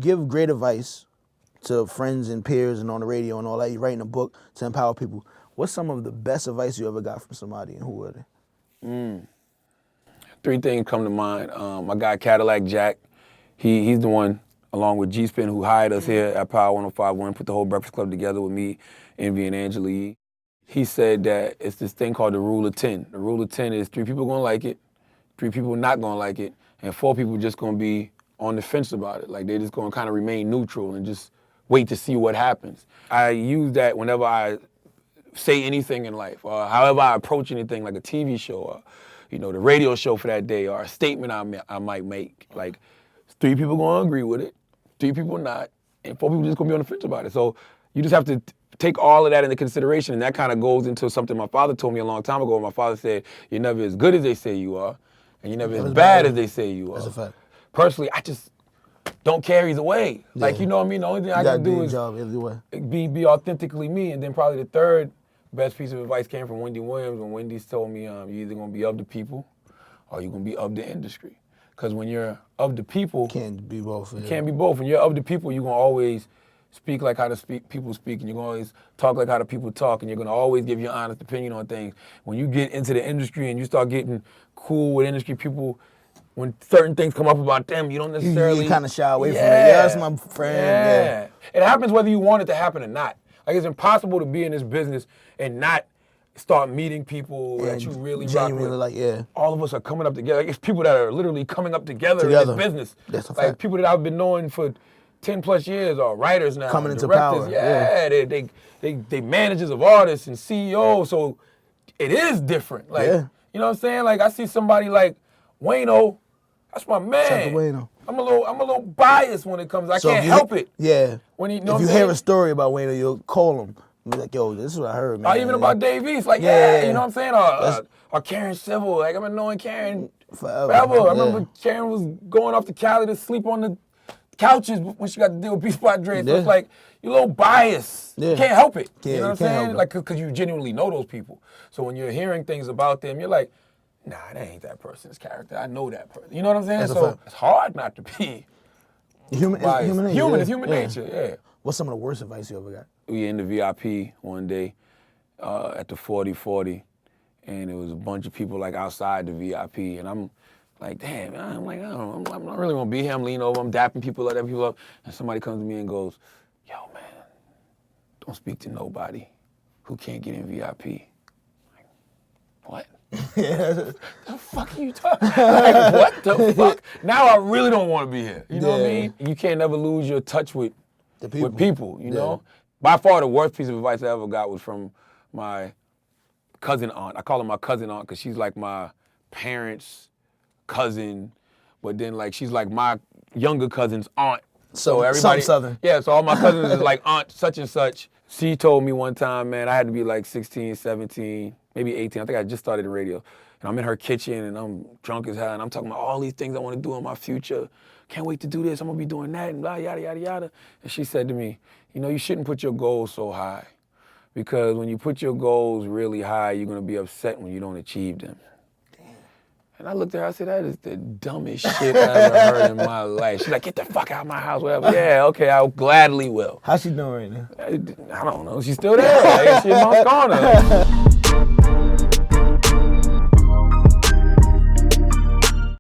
give great advice to friends and peers and on the radio and all that. You're writing a book to empower people. What's some of the best advice you ever got from somebody, and who were they? 3 things come to mind. My guy Cadillac Jack, he's the one, along with G-Spin, who hired us here at Power 105.1, put the whole Breakfast Club together with me, Envy, and Angela Yee. He said that it's this thing called the Rule of 10. The Rule of 10 is 3 people gonna like it, 3 people not gonna like it, and 4 people just gonna be on the fence about it. Like, they're just gonna kind of remain neutral and just wait to see what happens. I use that whenever I say anything in life, or however I approach anything, like a TV show, or the radio show for that day, or a statement I might make. Like, 3 people gonna agree with it, 3 people not, and 4 people just gonna be on the fence about it. So you just have to take all of that into consideration, and that kind of goes into something my father told me a long time ago. My father said, "You're never as good as they say you are, and you're never as bad as they say you are." That's a fact. Personally, I just don't care either way. Yeah. Like, you know what I mean? The only thing I can do is be authentically me. And then probably the 3rd best piece of advice came from Wendy Williams, when Wendy's told me, you're either gonna be of the people or you're gonna be of the industry. Because when you're of the people, can't be both. You can't be both. When you're of the people, you're gonna always speak like how the people speak, and you're gonna always talk like how the people talk, and you're gonna always give your honest opinion on things. When you get into the industry and you start getting cool with industry people, when certain things come up about them, you don't necessarily... You kind of shy away from it. Yeah, that's my friend. Yeah. It happens whether you want it to happen or not. Like, it's impossible to be in this business and not start meeting people that you really rock with. Like, yeah. All of us are coming up together. Like, it's people that are literally coming up together in this business. That's a like fact. People that I've been knowing for 10 plus years are writers now. Coming into directors. power. Yeah, they managers of artists and CEOs. So it is different. Like, you know what I'm saying? Like, I see somebody like Wayno. That's my man. I'm a little biased when it comes. I can't help it. Yeah. When if you hear a story about Wayno, you'll call him. Be like, yo, this is what I heard, man. Or even about Dave East, like, you know what I'm saying? Or Karen Civil. Like, I've been knowing Karen forever. I remember Karen was going off to Cali to sleep on the couches when she got to deal with B-Spot Dre. So it's like, you're a little biased. You can't help it. You know what I'm saying? Like, because you genuinely know those people. So when you're hearing things about them, you're like, nah, that ain't that person's character. I know that person. You know what I'm saying? So it's hard not to be human. It's human nature, yeah. What's some of the worst advice you ever got? We in the VIP one day at the 40-40, and it was a bunch of people like outside the VIP, and I'm like, damn, man. I'm like, I'm not really gonna be here. I'm leaning over, I'm dapping people up, and somebody comes to me and goes, yo, man, don't speak to nobody who can't get in VIP. Like, what? The fuck are you talking? Like, what the fuck? Now I really don't want to be here. You know what I mean? You can't never lose your touch with people, you know? By far the worst piece of advice I ever got was from my cousin aunt. I call her my cousin aunt because she's like my parents' cousin, but then like she's like my younger cousin's aunt. So everybody, Southern. Yeah, so all my cousins is like aunt such and such. She told me one time, man, I had to be like 16, 17, maybe 18. I think I just started in radio. And I'm in her kitchen and I'm drunk as hell and I'm talking about all these things I want to do in my future. Can't wait to do this. I'm going to be doing that and blah, yada, yada, yada. And she said to me, you know, you shouldn't put your goals so high because when you put your goals really high, you're going to be upset when you don't achieve them. And I looked at her, I said, that is the dumbest shit I ever heard in my life. She's like, get the fuck out of my house, whatever. Yeah, okay, I gladly will. How's she doing right now? I don't know. She's still there. Like, she's in my corner.